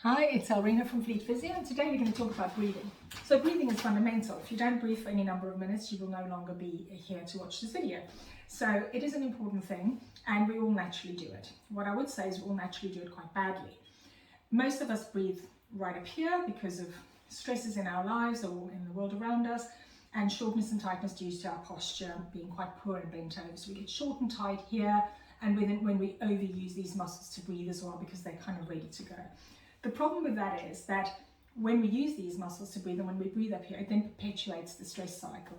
Hi, it's Elrina from Fleet Physio, and today we're going to talk about breathing. So breathing is fundamental. If you don't breathe for any number of minutes, you will no longer be here to watch this video. So it is an important thing, and we all naturally do it. What I would say is we all naturally do it quite badly. Most of us breathe right up here because of stresses in our lives or in the world around us, and shortness and tightness due to our posture being quite poor and bent over. So we get short and tight here, and when we overuse these muscles to breathe as well because they're kind of ready to go. The problem with that is that when we use these muscles to breathe and when we breathe up here, it then perpetuates the stress cycle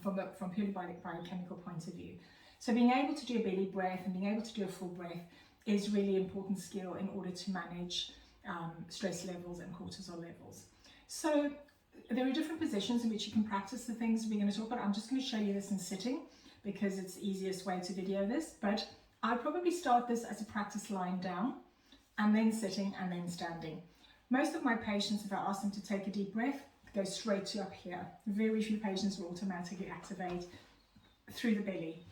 from purely biochemical point of view. So being able to do a belly breath and being able to do a full breath is really important skill in order to manage stress levels and cortisol levels. So there are different positions in which you can practice the things we're going to talk about. I'm just going to show you this in sitting because it's the easiest way to video this, but I'll probably start this as a practice lying down, and then sitting and then standing. Most of my patients, if I ask them to take a deep breath, go straight to up here. Very few patients will automatically activate through the belly,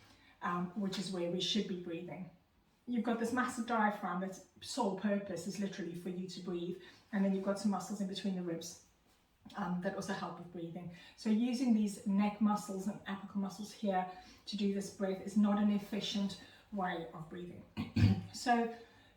which is where we should be breathing. You've got this massive diaphragm that's sole purpose is literally for you to breathe, and then you've got some muscles in between the ribs that also help with breathing. So using these neck muscles and apical muscles here to do this breath is not an efficient way of breathing. So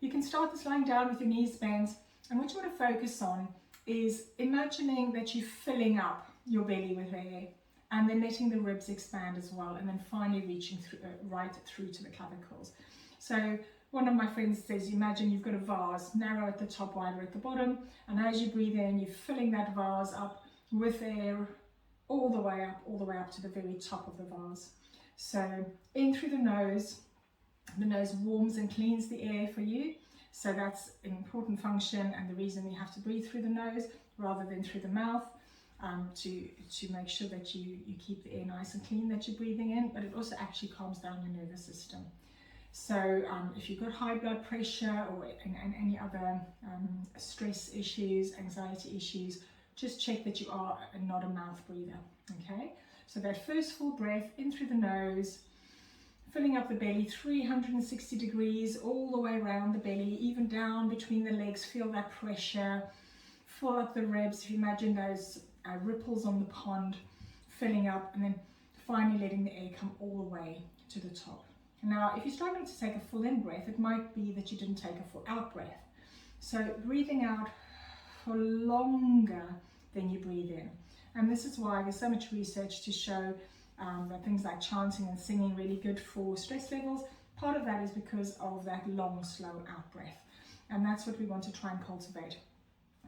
you can start this lying down with your knees bent, and what you want to focus on is imagining that you're filling up your belly with air and then letting the ribs expand as well, and then finally reaching through, right through to the clavicles. So one of my friends says, imagine you've got a vase, narrow at the top, wider at the bottom, and as you breathe in, you're filling that vase up with air all the way up to the very top of the vase. So in through the nose warms and cleans the air for you. So that's an important function and the reason we have to breathe through the nose rather than through the mouth, to make sure that you keep the air nice and clean that you're breathing in, but it also actually calms down your nervous system. So if you've got high blood pressure or and any other stress issues, anxiety issues, just check that you are not a mouth breather, okay? So that first full breath in through the nose, filling up the belly 360 degrees all the way around the belly, even down between the legs. Feel that pressure, fill up the ribs. If you imagine those ripples on the pond, filling up, and then finally letting the air come all the way to the top. Now, if you're struggling to take a full in breath, it might be that you didn't take a full out breath. So breathing out for longer than you breathe in. And this is why there's so much research to show that things like chanting and singing are really good for stress levels. Part of that is because of that long, slow out breath. And that's what we want to try and cultivate.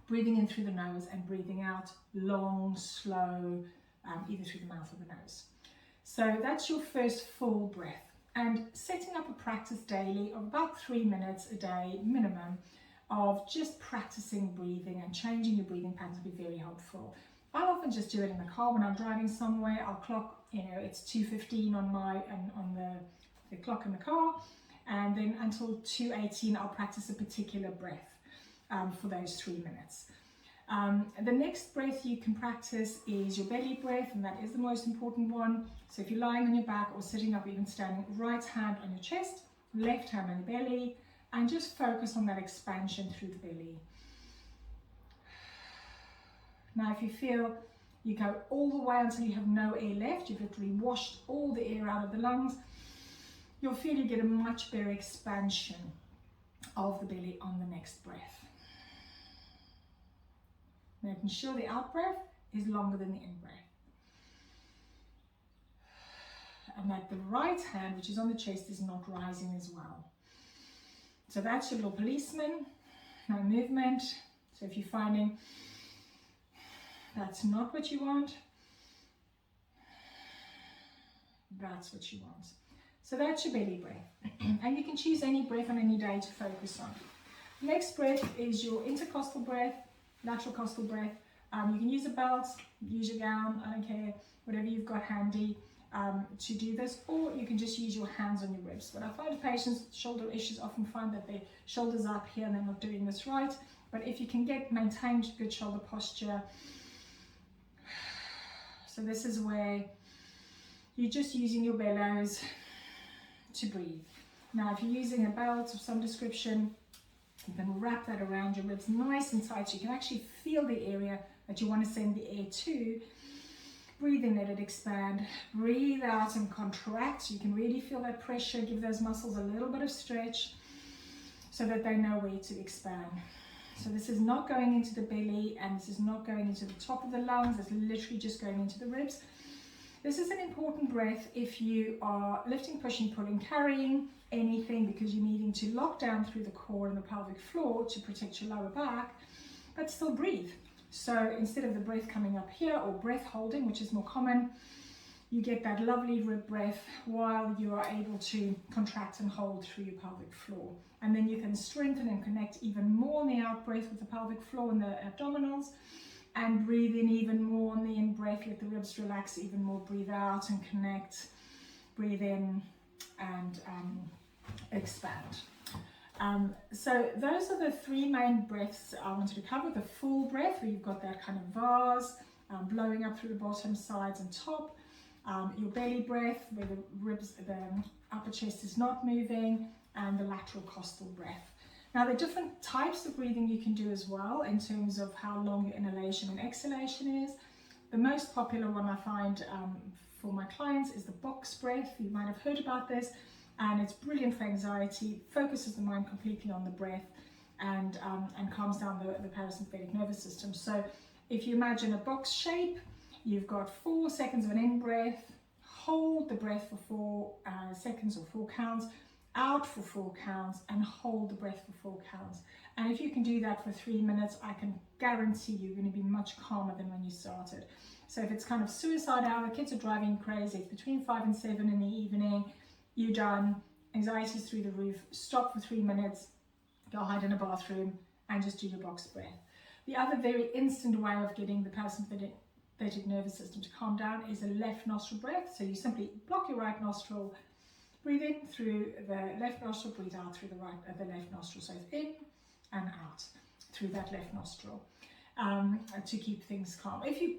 Breathing in through the nose and breathing out long, slow, either through the mouth or the nose. So that's your first full breath. And setting up a practice daily of about 3 minutes a day minimum of just practicing breathing and changing your breathing patterns will be very helpful. I'll often just do it in the car when I'm driving somewhere. I'll clock, it's 2:15 on the clock in the car, and then until 2:18 I'll practice a particular breath for those 3 minutes. The next breath you can practice is your belly breath, and that is the most important one. So if you're lying on your back or sitting up, even standing, right hand on your chest, left hand on your belly, and just focus on that expansion through the belly. Now, if you feel you go all the way until you have no air left, you've literally washed all the air out of the lungs, you'll feel you get a much better expansion of the belly on the next breath. Making sure the out breath is longer than the in breath. And that the right hand, which is on the chest, is not rising as well. So that's your little policeman, no movement. So if you're finding that's not what you want, that's what you want. So that's your belly breath. And you can choose any breath on any day to focus on. Next breath is your intercostal breath, lateral costal breath. You can use a belt, use your gown, I don't care, whatever you've got handy to do this, or you can just use your hands on your ribs. But I find patients with shoulder issues often find that their shoulders are up here and they're not doing this right. But if you can maintain good shoulder posture, so this is where you're just using your bellows to breathe. Now, if you're using a belt of some description, You can wrap that around your ribs nice and tight so you can actually feel the area that you want to send the air to. Breathe in, let it expand. Breathe out and contract so you can really feel that pressure. Give those muscles a little bit of stretch so that they know where to expand. So this is not going into the belly, and this is not going into the top of the lungs. It's literally just going into the ribs. This is an important breath if you are lifting, pushing, pulling, carrying anything, because you're needing to lock down through the core and the pelvic floor to protect your lower back, but still breathe. So instead of the breath coming up here, or breath holding, which is more common, you get that lovely rib breath while you are able to contract and hold through your pelvic floor. And then you can strengthen and connect even more on the out breath with the pelvic floor and the abdominals, and breathe in even more on the in breath. Let the ribs relax even more. Breathe out and connect. Breathe in and expand. So those are the three main breaths I wanted to cover. The full breath, where you've got that kind of vase blowing up through the bottom, sides and top. Your belly breath, where the ribs, the upper chest is not moving, and the lateral costal breath. Now, there are different types of breathing you can do as well in terms of how long your inhalation and exhalation is. The most popular one I find for my clients is the box breath. You might have heard about this, and it's brilliant for anxiety, focuses the mind completely on the breath, and calms down the parasympathetic nervous system. So if you imagine a box shape, you've got 4 seconds of an in breath, hold the breath for 4 seconds or 4 counts, out for 4 counts, and hold the breath for 4 counts. And if you can do that for 3 minutes, I can guarantee you're going to be much calmer than when you started. So if it's kind of suicide hour, kids are driving crazy, it's between 5 and 7 in the evening, you're done, anxiety's through the roof, stop for 3 minutes, go hide in a bathroom, and just do your box breath. The other very instant way of getting the parasympathetic nervous system to calm down is a left nostril breath. So you simply block your right nostril, breathe in through the left nostril, breathe out through the left nostril. So it's in and out through that left nostril to keep things calm. If you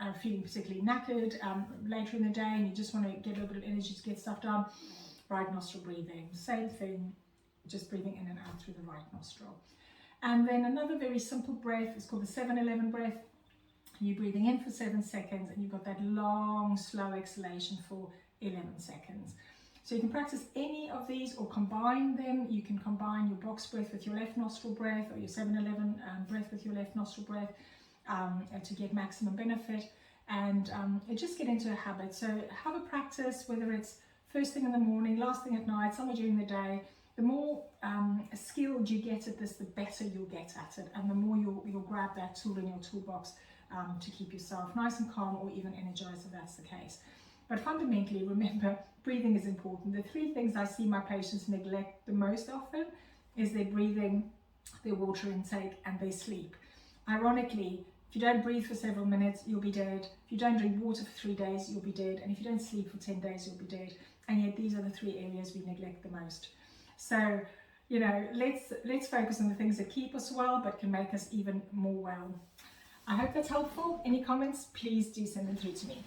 are feeling particularly knackered later in the day and you just want to get a little bit of energy to get stuff done, right nostril breathing, same thing, just breathing in and out through the right nostril. And then another very simple breath is called the 7-11 breath. You're breathing in for 7 seconds, and you've got that long, slow exhalation for 11 seconds. So you can practice any of these or combine them. You can combine your box breath with your left nostril breath, or your 7-11 breath with your left nostril breath to get maximum benefit, and just get into a habit. So have a practice, whether it's first thing in the morning, last thing at night, somewhere during the day. The more skilled you get at this, the better you'll get at it, and the more you'll grab that tool in your toolbox to keep yourself nice and calm, or even energized if that's the case. But fundamentally, remember, breathing is important. The 3 things I see my patients neglect the most often is their breathing, their water intake, and their sleep. Ironically, if you don't breathe for several minutes, you'll be dead. If you don't drink water for 3 days, you'll be dead. And if you don't sleep for 10 days, you'll be dead. And yet these are the 3 areas we neglect the most. So, you know, let's focus on the things that keep us well, but can make us even more well. I hope that's helpful. Any comments, please do send them through to me.